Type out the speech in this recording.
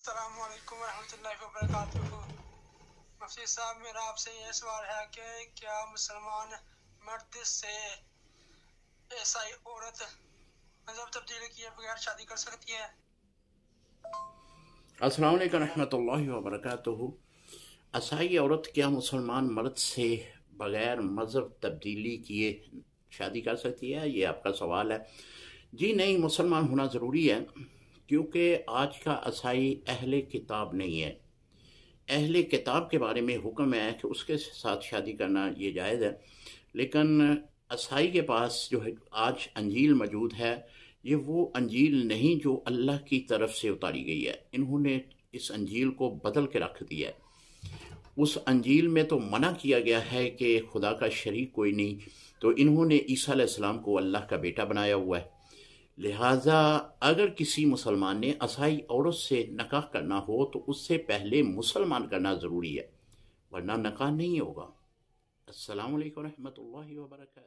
السلام علیکم ورحمۃ اللہ وبرکاتہ۔ مفتی صاحب، میرا آپ سے یہ سوال ہے کہ کیا مسلمان مرد سے عیسائی عورت مذہب تبدیلی کیے بغیر شادی کر سکتی ہے؟ السلام علیکم ورحمۃ اللہ وبرکاتہ۔ عیسائی عورت کیا مسلمان مرد سے بغیر مذہب تبدیلی کیے شادی کر سکتی ہے؟ یہ آپ کا سوال ہے۔ جی نہیں، مسلمان ہونا ضروری ہے، کیونکہ آج کا عیسائی اہل کتاب نہیں ہے۔ اہل کتاب کے بارے میں حکم ہے کہ اس کے ساتھ شادی کرنا یہ جائز ہے، لیکن عیسائی کے پاس جو ہے آج انجیل موجود ہے، یہ وہ انجیل نہیں جو اللہ کی طرف سے اتاری گئی ہے۔ انہوں نے اس انجیل کو بدل کے رکھ دیا ہے۔ اس انجیل میں تو منع کیا گیا ہے کہ خدا کا شریک کوئی نہیں، تو انہوں نے عیسیٰ علیہ السلام کو اللہ کا بیٹا بنایا ہوا ہے۔ لہٰذا اگر کسی مسلمان نے عیسائی عورت سے نکاح کرنا ہو تو اس سے پہلے مسلمان کرنا ضروری ہے، ورنہ نکاح نہیں ہوگا۔ السلام علیکم ورحمۃ اللہ وبرکاتہ۔